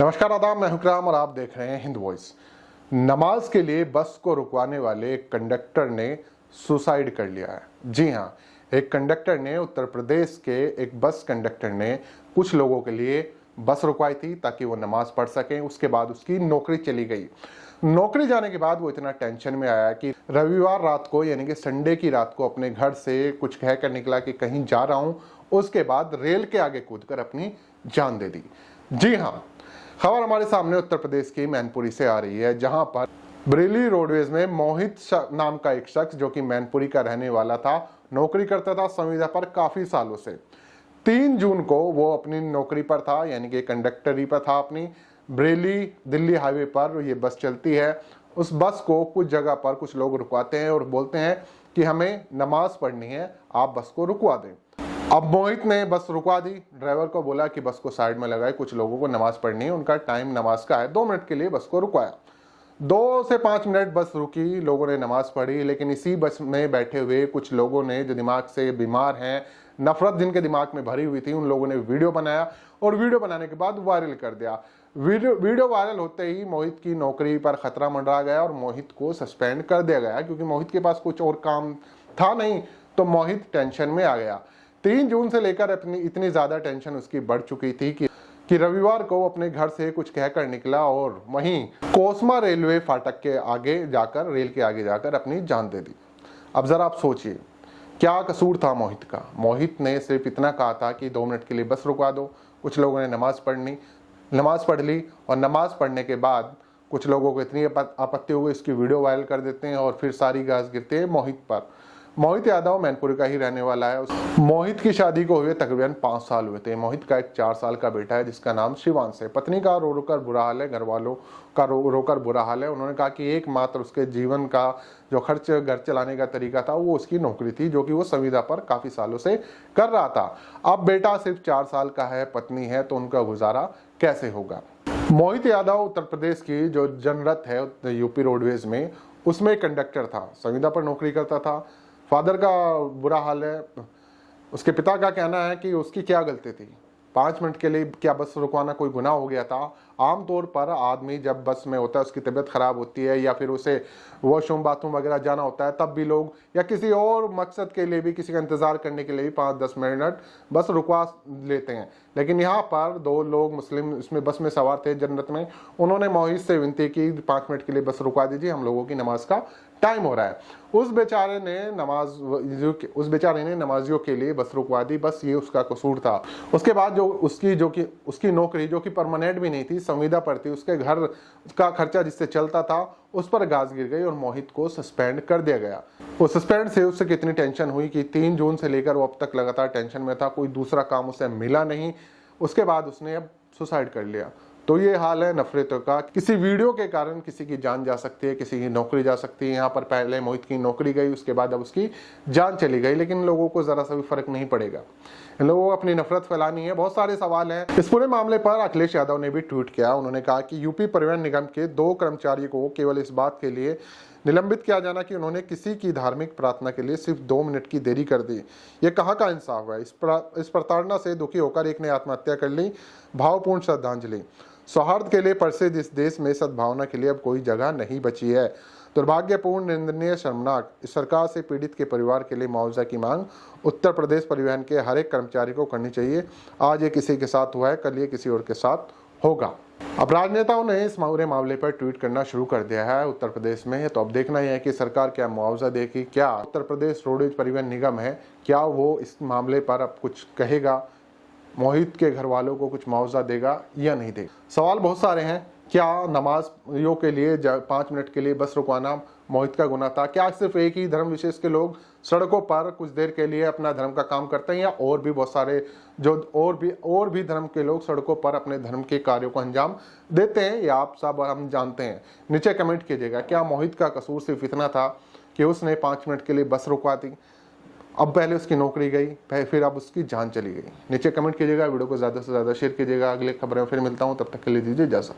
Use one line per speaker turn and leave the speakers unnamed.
नमस्कार, आदाब, मैं हुक्राम और आप देख रहे हैं हिंद वॉइस। नमाज के लिए बस को रुकवाने वाले एक कंडक्टर ने सुसाइड कर लिया है। जी हाँ, एक कंडक्टर ने, उत्तर प्रदेश के एक बस कंडक्टर ने कुछ लोगों के लिए बस रुकवाई थी ताकि वो नमाज पढ़ सकें। उसके बाद उसकी नौकरी चली गई। नौकरी जाने के बाद वो इतना टेंशन में आया कि रविवार रात को, यानी कि संडे की रात को, अपने घर से कुछ कहकर निकला कि कहीं जा रहा हूं। उसके बाद रेल के आगे कूदकर अपनी जान दे दी। जी हाँ, खबर हमारे सामने उत्तर प्रदेश की मैनपुरी से आ रही है, जहां पर बरेली रोडवेज में मोहित नाम का एक शख्स, जो कि मैनपुरी का रहने वाला था, नौकरी करता था संविदा पर काफी सालों से। 3 जून को वो अपनी नौकरी पर था, यानी कि कंडक्टरी पर था अपनी। बरेली दिल्ली हाईवे पर ये बस चलती है। उस बस को कुछ जगह पर कुछ लोग रुकवाते हैं और बोलते हैं कि हमें नमाज पढ़नी है, आप बस को रुकवा दें। अब मोहित ने बस रुकवा दी। ड्राइवर को बोला कि बस को साइड में लगाए, कुछ लोगों को नमाज पढ़नी है, उनका टाइम नमाज का है। 2 मिनट के लिए बस को रुकवाया। 2 से 5 मिनट बस रुकी, लोगों ने नमाज पढ़ी। लेकिन इसी बस में बैठे हुए कुछ लोगों ने, जो दिमाग से बीमार हैं, नफरत जिनके दिमाग में भरी हुई थी, उन लोगों ने वीडियो बनाया और वीडियो बनाने के बाद वायरल कर दिया। वीडियो वायरल होते ही मोहित की नौकरी पर खतरा मंडरा गया और मोहित को सस्पेंड कर दिया गया, क्योंकि मोहित के पास कुछ और काम था नहीं, तो मोहित टेंशन में आ गया। 3 जून से लेकर अपनी इतनी ज्यादा टेंशन उसकी बढ़ चुकी थी कि रविवार को अपने घर से कुछ कहकर निकला और वहीं कोसमा रेलवे फाटक के आगे जाकर, रेल के आगे जाकर अपनी जान दे दी। अब जरा आप सोचिए, क्या कसूर था मोहित का। मोहित ने सिर्फ इतना कहा था कि 2 मिनट के लिए बस रुकवा दो। कुछ लोगों ने नमाज पढ़ ली और नमाज पढ़ने के बाद कुछ लोगों को इतनी आपत्ति हो गई, इसकी वीडियो वायरल कर देते हैं और फिर सारी गाज गिरती है मोहित पर। मोहित यादव मैनपुरी का ही रहने वाला है। मोहित की शादी को हुए तकरीबन 5 साल हुए थे। मोहित का एक 4 साल का बेटा है जिसका नाम शिवांश है। पत्नी का रो कर बुरा हाल है, घर वालों का रो कर बुरा हाल है। उन्होंने कहा कि एकमात्र उसके जीवन का जो खर्च, घर चलाने का तरीका था, वो उसकी नौकरी थी, जो कि वो संविदा पर काफी सालों से कर रहा था। अब बेटा सिर्फ 4 साल का है, पत्नी है, तो उनका गुजारा कैसे होगा। मोहित यादव उत्तर प्रदेश की जो जनरत है यूपी रोडवेज में, उसमें कंडक्टर था, संविदा पर नौकरी करता था। फादर का बुरा हाल है। उसके पिता का कहना है कि उसकी क्या गलती थी, 5 मिनट के लिए क्या बस रुकवाना कोई गुनाह हो गया था। आमतौर पर आदमी जब बस में होता है, उसकी तबीयत खराब होती है या फिर उसे वॉशरूम बाथरूम वगैरह जाना होता है, तब भी लोग, या किसी और मकसद के लिए भी, किसी का इंतजार करने के लिए भी 5-10 मिनट बस रुकवा लेते हैं। लेकिन यहाँ पर 2 लोग मुस्लिम इसमें बस में सवार थे जनरत में। उन्होंने मोहित से विनती की, 5 मिनट के लिए बस रुकवा दीजिए, हम लोगों की नमाज का टाइम हो रहा है। उस बेचारे ने नमाजियों के लिए बस रुकवा दी। बस ये उसका कसूर था। उसके बाद जो उसकी नौकरी, जो कि परमानेंट भी नहीं थी, संविदा पर थी, उसके घर का खर्चा जिससे चलता था, उस पर गाज गिर गई और मोहित को सस्पेंड कर दिया गया। वो सस्पेंड से उससे कितनी टेंशन हुई कि 3 जून से लेकर वो अब तक लगातार टेंशन में था। कोई दूसरा काम उसे मिला नहीं। उसके बाद उसने अब सुसाइड कर लिया। तो ये हाल है नफरतों का। किसी वीडियो के कारण किसी की जान जा सकती है, किसी की नौकरी जा सकती है। यहाँ पर पहले मोहित की नौकरी गई, उसके बाद अब उसकी जान चली गई, लेकिन लोगों को जरा सा भी फर्क नहीं पड़ेगा। इन लोगों को अपनी नफरत फैलानी है। बहुत सारे सवाल हैं इस पूरे मामले पर। अखिलेश यादव ने भी ट्वीट किया। उन्होंने कहा कि यूपी परिवहन निगम के 2 कर्मचारियों को केवल इस बात के लिए निलंबित किया जाना कि उन्होंने किसी की धार्मिक प्रार्थना के लिए सिर्फ 2 मिनट की देरी कर दी। ये कहाँ का इंसाफ है। इस प्रताड़ना से दुखी होकर एक ने आत्महत्या कर ली। भावपूर्ण श्रद्धांजलि। सौहार्द के लिए प्रसिद्ध इस देश में सद्भावना के लिए अब कोई जगह नहीं बची है। दुर्भाग्यपूर्ण, निंदनीय, शर्मनाक। इस सरकार से पीड़ित के परिवार के लिए मुआवजा की मांग उत्तर प्रदेश परिवहन के हर एक कर्मचारी को करनी चाहिए। आज ये किसी के साथ हुआ है, कल ये किसी और के साथ होगा। अब राजनेताओं ने इस पूरे मामले पर ट्वीट करना शुरू कर दिया है उत्तर प्रदेश में। तो अब देखना यह है कि सरकार क्या मुआवजा देगी। क्या उत्तर प्रदेश रोडवेज परिवहन निगम है, क्या वो इस मामले पर अब कुछ कहेगा, मोहित के घर वालों को कुछ मुआवजा देगा या नहीं देगा। सवाल बहुत सारे हैं। क्या नमाजियों के लिए 5 मिनट के लिए बस रुकवाना मोहित का गुनाह था। क्या सिर्फ एक ही धर्म विशेष के लोग सड़कों पर कुछ देर के लिए अपना धर्म का काम करते हैं, या और भी बहुत सारे जो और भी धर्म के लोग सड़कों पर अपने धर्म के कार्यों को अंजाम देते हैं, या आप सब हम जानते हैं। नीचे कमेंट कीजिएगा। क्या मोहित का कसूर सिर्फ इतना था कि उसने 5 मिनट के लिए बस रुकवा दी। अब पहले उसकी नौकरी गई, फिर अब उसकी जान चली गई। नीचे कमेंट कीजिएगा। वीडियो को ज़्यादा से ज़्यादा शेयर कीजिएगा। अगले खबरें फिर मिलता हूँ, तब तक के लिए दीजिए इजाज़त।